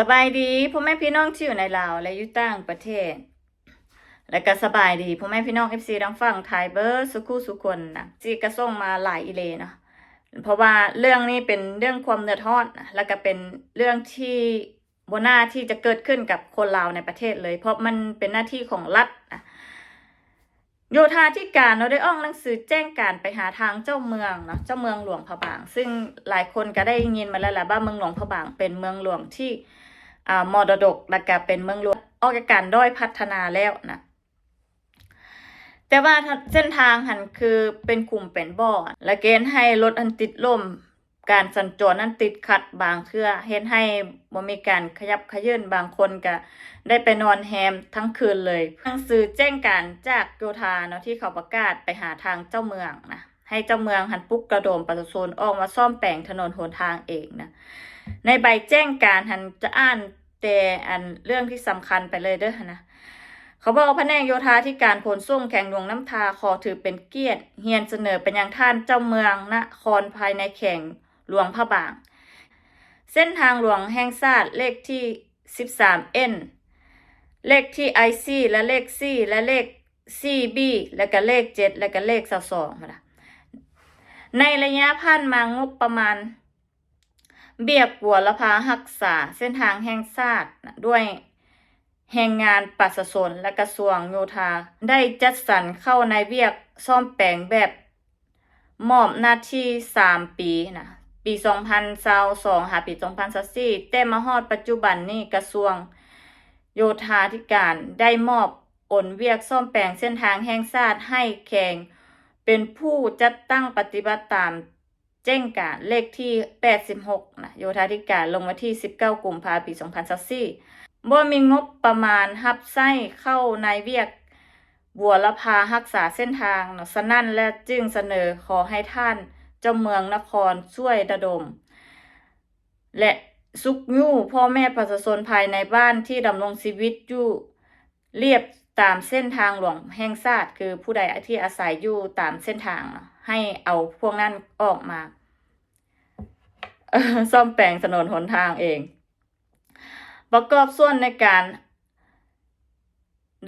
สบายดีพ่อแม่พี่น้องที่อยู่ในลาวและอยู่ต่างประเทศและก็สบายดีพ่อแม่พี่น้อง FC ดังฝั่งไทยเบอร์สุขุสุคนนะจีก็ส่งมาหลายอีเลเนาะเพราะว่าเรื่องนี้เป็นเรื่องความเดือดร้อนนะแล้วก็เป็นเรื่องที่บนหน้าที่จะเกิดขึ้นกับคนลาวในประเทศเลย เพราะมันเป็นหน้าที่ของรัฐนะโยธาธิการเราได้ออกหนังสือแจ้งการไปหาทางเจ้าเมืองเนาะเจ้าเมืองหลวงพระบางซึ่งหลายคนก็ได้ยินมาแล้วแหละว่าเมืองหลวงพระบางเป็นเมืองหลวงที่มรดกและก็เป็นเมืองหลวงออกจากการด้อยพัฒนาแล้วนะแต่ว่าเส้นทางหันคือเป็นกลุ่มเป็นบ่อและเกณฑ์ให้รถอันติดล่มการสัญจรนั้นติดขัดบางเทื่อเฮ็ดให้บ่มีการขยับขยื่นบางคนก็ได้ไปนอนแฮมทั้งคืนเลยหนังสือแจ้งการจากโยธาเนาะที่เขาประกาศไปหาทางเจ้าเมืองนะให้เจ้าเมืองหันปลุกกระโดมประชาชนออกมาซ่อมแปลงถนนหนทางเองนะในใบแจ้งการหันจะอ่านแต่อันเรื่องที่สำคัญไปเลยเด้อนะเขาบอกแผนกโยธาธิการขนส่งแข่งหลวงน้ำทาขอถือเป็นเกียรติเฮียนเสนอเป็นยังท่านเจ้าเมืองนครภายในแข่งหลวงพระบางเส้นทางหลวงแห่งชาติเลขที่ 13N เลขที่ IC และเลข C และเลข CB และก็เลข 7 และก็เลข 22นะในระยะผ่านมางบประมาณเบียกบัวละพารักษาเส้นทางแห่งชาติด้วยแรงงานประชาชนและกระทรวงโยธาได้จัดสรรเข้าในเวียกซ่อมแปลงแบบมอบหน้าที่3 ปีนะปี2022หาปี2024แต่มาฮอดปัจจุบันนี้กระทรวงโยธาธิการได้มอบโอนเวียกซ่อมแปลงเส้นทางแห่งชาติให้แข่งเป็นผู้จัดตั้งปฏิบัติตามแจ้งการเลขที่86นะโยธาธิการลงวันที่19 กุมภาพันธ์ปี2024บ่มีงบประมาณรับใช้เข้าในเวียกบัวละพารักษาเส้นทางเนาะฉะนั้นและจึงเสนอขอให้ท่านเจ้าเมืองนครช่วยระดมและสุขยู่พ่อแม่ประชาชนภายในบ้านที่ดำรงชีวิตอยู่เรียบตามเส้นทางหลวงแห่งชาติคือผู้ใดที่อาศัยอยู่ตามเส้นทางให้เอาพวกนั้นออกมาซ่อมแปลงถนนหนทางเองประกอบส่วนในการ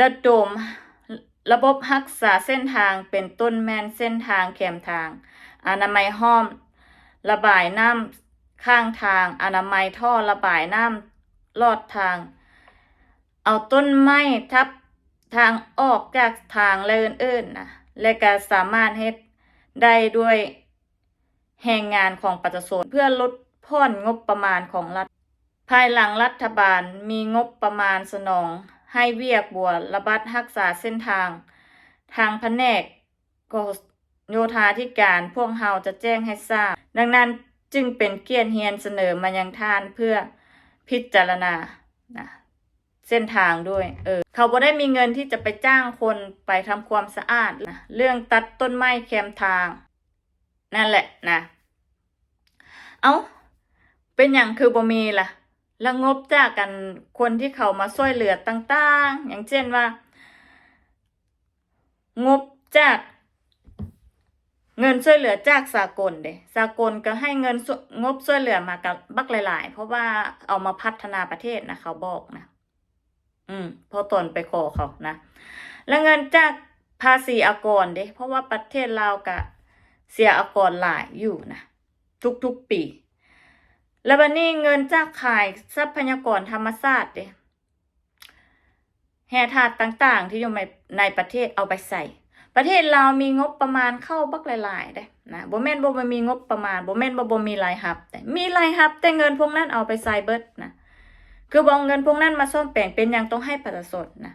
ระดมระบบรักษาเส้นทางเป็นต้นแม่นเส้นทางแคมทางอนามัยห้อมระบายน้ำข้างทางอนามัยท่อระบายน้ำลอดทางเอาต้นไม้ทับทางออกจากทางและอื่นๆนะและก็สามารถเฮ็ดได้ด้วยแรงงานของประชาชนเพื่อลดพ่อนงบประมาณของรัฐภายหลังรัฐบาลมีงบประมาณสนองให้เวียกบัวระบัดรักษาเส้นทางแผนกโยธาธิการพวกเฮาจะแจ้งให้ทราบดังนั้นจึงเป็นเกียรติเฮียนเสนอมายังท่านเพื่อพิจารณานะเส้นทางด้วยเขาบ่ได้มีเงินที่จะไปจ้างคนไปทำความสะอาดนะเรื่องตัดต้นไม้แคมทางนั่นแหละนะเป็นอย่างคือบ่มีล่ะแล้วงบจากกันคนที่เขามาช่วยเหลือต่างๆอย่างเช่นว่างบจากเงินช่วยเหลือจากสากลสากลก็ให้เงินงบช่วยเหลือมากับบักหลายๆเพราะว่าเอามาพัฒนาประเทศนะเขาบอกนะพอตนไปขอเขานะแล้วเงินจากภาษีอากรเพราะว่าประเทศลาวก็เสียอากรหลายอยู่นะทุกๆปีแล้วบัดนี้เงินจากขายทรัพยากรธรรมชาติแห่ธาตุต่างๆที่อยู่ในประเทศเอาไปใส่ประเทศลาวมีงบประมาณเข้าบักหลายๆนะบ่แม่นบ่มีงบประมาณบ่แม่นบ่มีรายรับแต่มีรายรับแต่เงินพวกนั้นเอาไปใส่เบิดนะคือบ่เงินพวกนั้นมาซ่อมแปลงเป็นหยังต้องให้ประชาชนนะ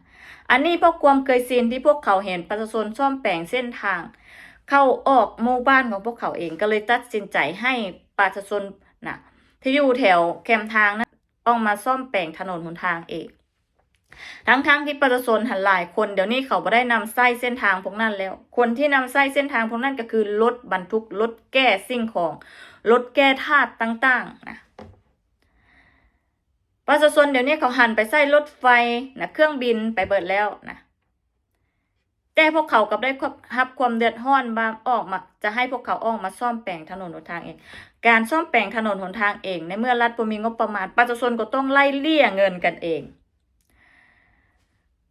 อันนี้เพราะความเคยชินที่พวกเขาเห็นประชาชนซ่อมแปลงเส้นทางเข้าออกหมู่บ้านของพวกเขาเองก็เลยตัดสินใจให้ประชาชนนะที่อยู่แถวแคมทางนั้นออกมาซ่อมแปลงถนนหนทางเองทั้งที่ประชาชนหันหลายคนเดี๋ยวนี้เขาบ่ได้นำไส้เส้นทางพวกนั้นแล้วคนที่นำไส้เส้นทางพวกนั้นก็คือรถบรรทุกรถแก้สิ่งของรถแก้ธาตุต่างๆนะประชาชนเดี๋ยวนี้เขาหันไปไส้รถไฟนะเครื่องบินไปเบิดแล้วนะ แต่พวกเขาก็ได้รับความเดือดร้อนมาออกมาจะให้พวกเขาออกมาซ่อมแปลงถนนหนทางเองการซ่อมแปลงถนนหนทางเองในเมื่อรัฐบ่มีงบประมาณประชาชนก็ต้องไล่เลี่ยเงินกันเอง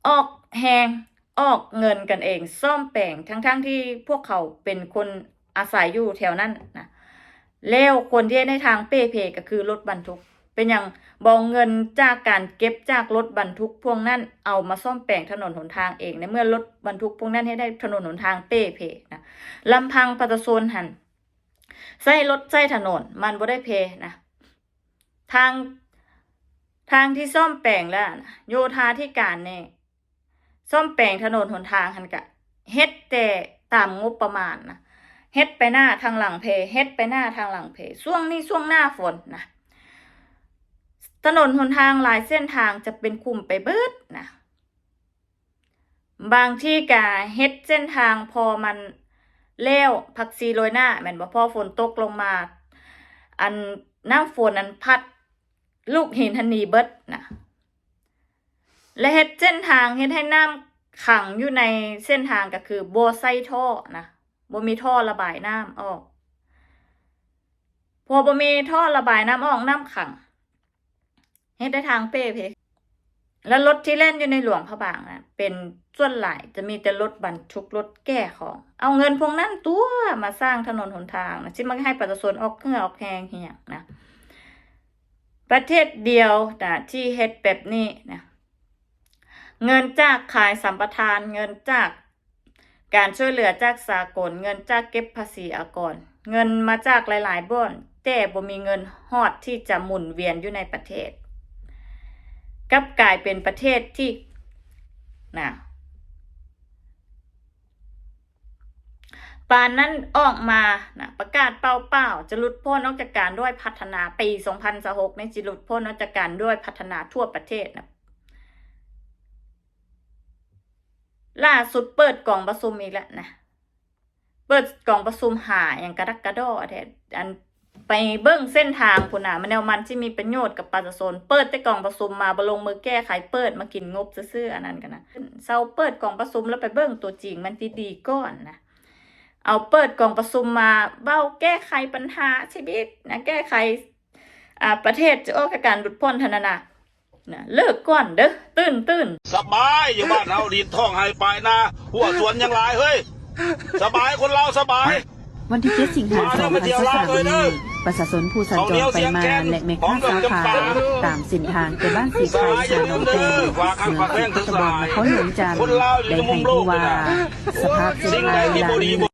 ออกแฮงออกเงินกันเองซ่อมแปลงทั้งที่พวกเขาเป็นคนอาศัยอยู่แถวนั้นนะแล้วคนที่ในทางเป้เพก็คือรถบรรทุกเป็นอย่างบองเงินจากการเก็บจากรถบรรทุกพวกนั้นเอามาซ่อมแปลงถนนหนทางเองในเมื่อรถบรรทุกพวกนั้นให้ได้ถนนหนทางเป้เพนะลำพังประชาชนหันใช้รถใช้ถนนมันบ่ได้เพนะทางที่ซ่อมแปลงแล้วนะโยธาธิการเนี่ยซ่อมแปลงถนนหนทางหันกะเฮ็ดแต่ตามงบประมาณนะเฮ็ดไปหน้าทางหลังเพเฮ็ดไปหน้าทางหลังเพช่วงนี้ช่วงหน้าฝนนะถนนหนทางหลายเส้นทางจะเป็นคุมไปเบิดนะบางที่กะเฮ็ดเส้นทางพอมันแล้วผักซีโรยหน้าแม่นบ่พอฝนตกลงมาอันน้ำฝนนั้นพัดลูกหินทันนีเบิดนะและเฮ็ดเส้นทางเฮ็ดให้น้ำขังอยู่ในเส้นทางก็คือบ่ใส่ท่อนะบ่มีท่อระบายน้ำออกพอบ่มีท่อระบายน้ำออกน้ำขังเฮ็ดได้ทางเป้เพแล้วรถที่เล่นอยู่ในหลวงพระบางนะเป็นส่วนหลายจะมีแต่รถบรรทุกรถแก้ของเอาเงินพวกนั้นตัวมาสร้างถนนหนทางนะที่มันให้ประชาชนออกเหงื่อออกแรงเฮียนะประเทศเดียวนะที่เฮ็ดแบบนี้นะเงินจากขายสัมปทานเงินจากการช่วยเหลือจากสากลเงินจากเก็บภาษีอากรเงินมาจากหลายๆบ่อนแต่บ่มีเงินฮอดที่จะหมุนเวียนอยู่ในประเทศกลับกลายเป็นประเทศที่นะปานนั้นออกมานะประกาศเป้าจะหลุดพ้นออกจากการด้วยพัฒนาปี2026ในจะหลุดพ้นออกจากการด้วยพัฒนาทั่วประเทศนะล่าสุดเปิดกล่องประชุมอีกแล้วนะเปิดกล่องประชุมหาอย่างกระดักกระดอแท้อันไปเบิ้งเส้นทางพุ่นน่ะมันแนวมันที่มีประโยชน์กับประชาชนเปิดแต่กล่องประชุมมาบ่ลงมือแก้ไขเปิดมากินงบซื่อๆอันนั้นกันนะเซาเปิดกล่องประชุมแล้วไปเบิ้งตัวจริงมันดีๆก่อนนะเอาเปิดกล่องประชุมมาเบ้าแก้ไขปัญหาชีวิตนะแก้ไขประเทศจะออกจากการหลุดพ้นธนานะเลิกก่อนเด้อตื่นสบายอยู่บ้านเราดินท่องให้ไปนาหัวสวนยังหลายเฮ้ยสบายคนเราสบาย วันที่7 สิงหาคม 2023นี้ประชาชนผู้สัญจรไปมาและแม่ค้าสาขาตามเส้นทางไปบ้านสีไข่ชาโนเตเมืองตะบนเขาหลวงจันทร์ได้ให้ผู้ว่าสภาพเส้นทางเวลานี้